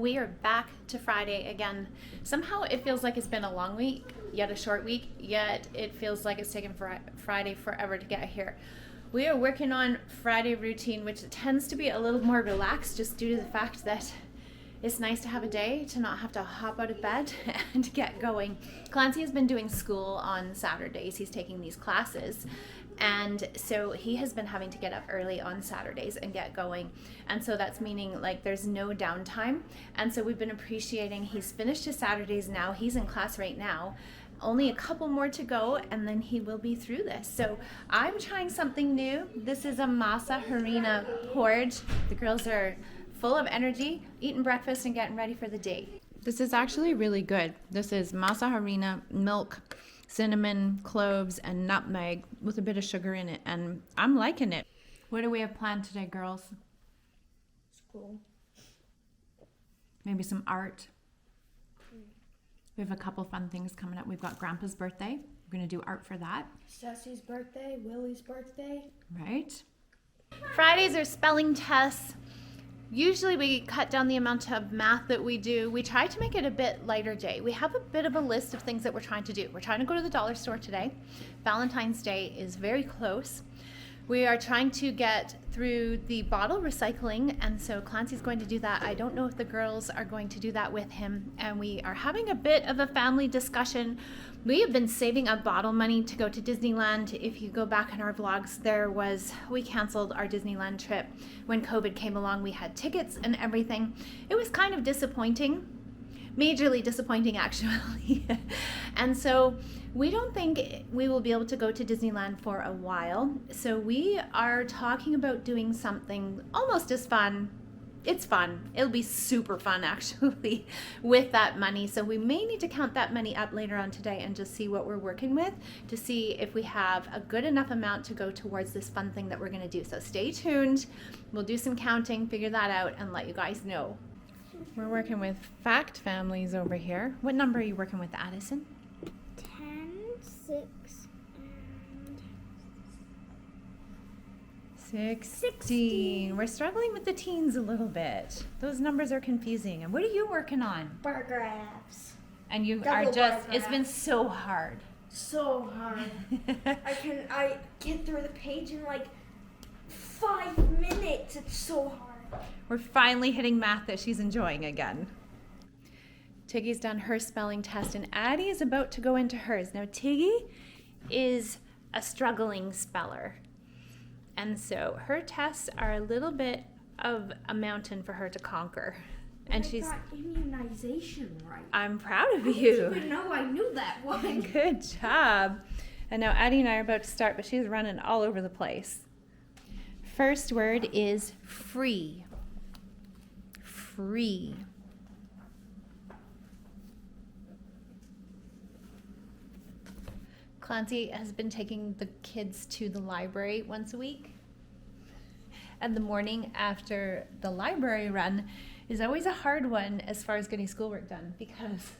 we are back to Friday again. Somehow it feels like it's been a long week, yet a short week, yet it feels like it's taken Friday forever to get here. We are working on Friday routine, which tends to be a little more relaxed just due to the fact that it's nice to have a day to not have to hop out of bed and get going. Clancy has been doing school on Saturdays. He's taking these classes. And so he has been having to get up early on Saturdays and get going. And so that's meaning like there's no downtime. And so we've been appreciating, he's finished his Saturdays now. He's in class right now. Only a couple more to go and then he will be through this. So I'm trying something new. This is a masa harina porridge. The girls are full of energy, eating breakfast and getting ready for the day. This is actually really good. This is masa harina, milk, cinnamon, cloves, and nutmeg with a bit of sugar in it, and I'm liking it. What do we have planned today, girls? School. Maybe some art. We have a couple fun things coming up. We've got Grandpa's birthday. We're going to do art for that. Ceci's birthday, Willie's birthday. Right. Fridays are spelling tests. Usually we cut down the amount of math that we do. We try to make it a bit lighter day. We have a bit of a list of things that we're trying to do. We're trying to go to the dollar store today. Valentine's Day is very close. We are trying to get through the bottle recycling, and so Clancy's going to do that. I don't know if the girls are going to do that with him, and we are having a bit of a family discussion. We have been saving up bottle money to go to Disneyland. If you go back in our vlogs, we canceled our Disneyland trip. When COVID came along, we had tickets and everything. It was kind of disappointing, majorly disappointing actually. And so we don't think we will be able to go to Disneyland for a while. So we are talking about doing something almost as fun. It's fun. It'll be super fun actually with that money. So we may need to count that money up later on today and just see what we're working with to see if we have a good enough amount to go towards this fun thing that we're going to do. So stay tuned. We'll do some counting, figure that out, and let you guys know. We're working with fact families over here. What number are you working with, Addison? 10, 6, and 16. We're struggling with the teens a little bit. Those numbers are confusing. And what are you working on? bar graphs. And you Double are bar just, it's graphs. been so hard. So hard. I get through the page in like 5 minutes. It's so hard. We're finally hitting math that she's enjoying again. Tiggy's done her spelling test and Addie is about to go into hers. Now Tiggy is a struggling speller. And so her tests are a little bit of a mountain for her to conquer. And she's got immunization right. I'm proud of I you. didn't even know I knew that one. Good job. And now Addie and I are about to start, but she's running all over the place. First word is free. Free. Clancy has been taking the kids to the library once a week. And the morning after the library run is always a hard one as far as getting schoolwork done because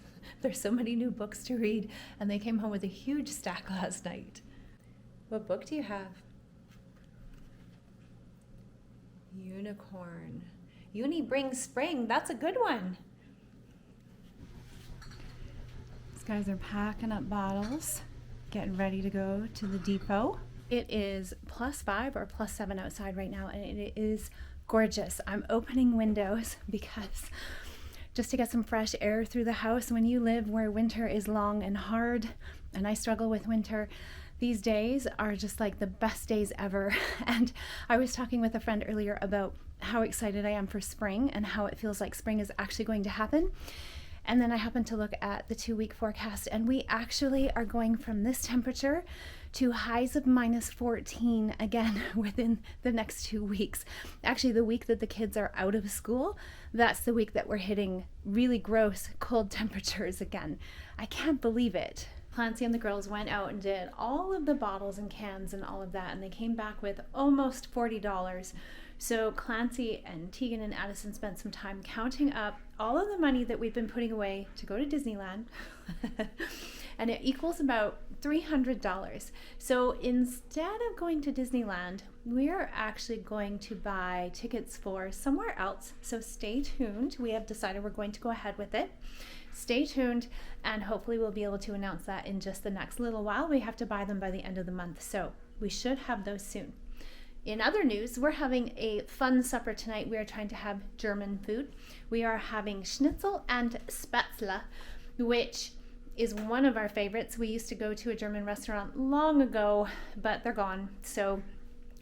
there's so many new books to read and they came home with a huge stack last night. What book do you have? Unicorn. Uni brings spring. That's a good one. These guys are packing up bottles, getting ready to go to the depot. It is +5 or +7 outside right now, and it is gorgeous. I'm opening windows because just to get some fresh air through the house. When you live where winter is long and hard, and I struggle with winter, these days are just like the best days ever. And I was talking with a friend earlier about how excited I am for spring and how it feels like spring is actually going to happen. And then I happened to look at the 2-week forecast, and we actually are going from this temperature to highs of -14 again within the next 2 weeks. Actually, the week that the kids are out of school, that's the week that we're hitting really gross cold temperatures again. I can't believe it. Clancy and the girls went out and did all of the bottles and cans and all of that, and they came back with almost $40. So Clancy and Tegan and Addison spent some time counting up all of the money that we've been putting away to go to Disneyland and it equals about $300. So instead of going to Disneyland, we're actually going to buy tickets for somewhere else. So stay tuned. We have decided we're going to go ahead with it. Stay tuned, and hopefully we'll be able to announce that in just the next little while. We have to buy them by the end of the month, so we should have those soon. In other news, we're having a fun supper tonight. We are trying to have German food. We are having schnitzel and spätzle, which is one of our favorites. We used to go to a German restaurant long ago, but they're gone. So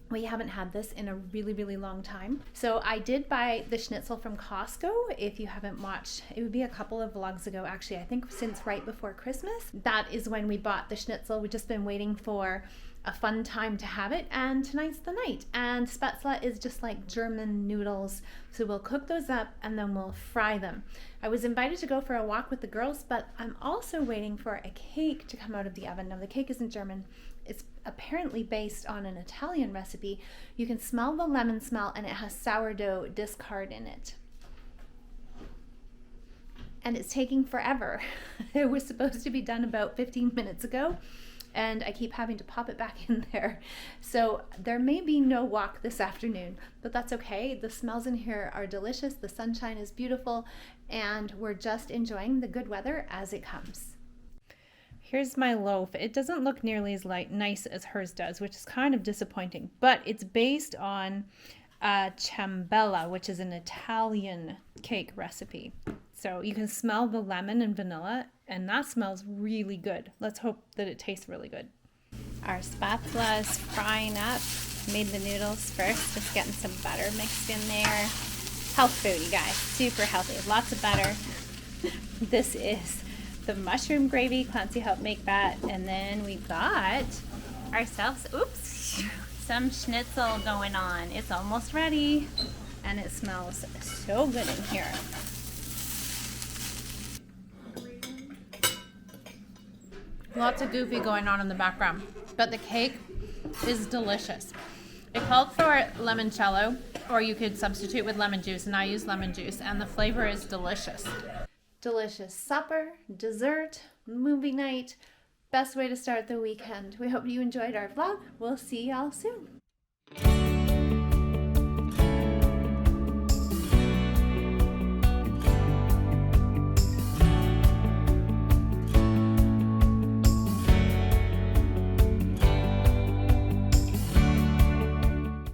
we haven't had this in a really, really long time. So I did buy the schnitzel from Costco. If you haven't watched, it would be a couple of vlogs ago, actually, I think since right before Christmas. That is when we bought the schnitzel. We've just been waiting for a fun time to have it, and tonight's the night. And spätzle is just like German noodles. So we'll cook those up and then we'll fry them. I was invited to go for a walk with the girls, but I'm also waiting for a cake to come out of the oven. Now the cake isn't German. It's apparently based on an Italian recipe. You can smell the lemon smell, and it has sourdough discard in it. And it's taking forever. It was supposed to be done about 15 minutes ago, and I keep having to pop it back in there. So there may be no walk this afternoon, but that's okay. The smells in here are delicious. The sunshine is beautiful, and we're just enjoying the good weather as it comes. Here's my loaf. It doesn't look nearly as nice as hers does, which is kind of disappointing, but it's based on ciambella, which is an Italian cake recipe. So you can smell the lemon and vanilla, and that smells really good. Let's hope that it tastes really good. Our spatula is frying up. Made the noodles first, just getting some butter mixed in there. Health food, you guys. Super healthy. Lots of butter. This is the mushroom gravy. Clancy helped make that. And then we got ourselves, some schnitzel going on. It's almost ready, and it smells so good in here. Lots of goofy going on in the background, but the cake is delicious. It called for limoncello, or you could substitute with lemon juice, and I use lemon juice, and the flavor is delicious. Delicious supper, dessert, movie night. Best way to start the weekend. We hope you enjoyed our vlog. We'll see y'all soon.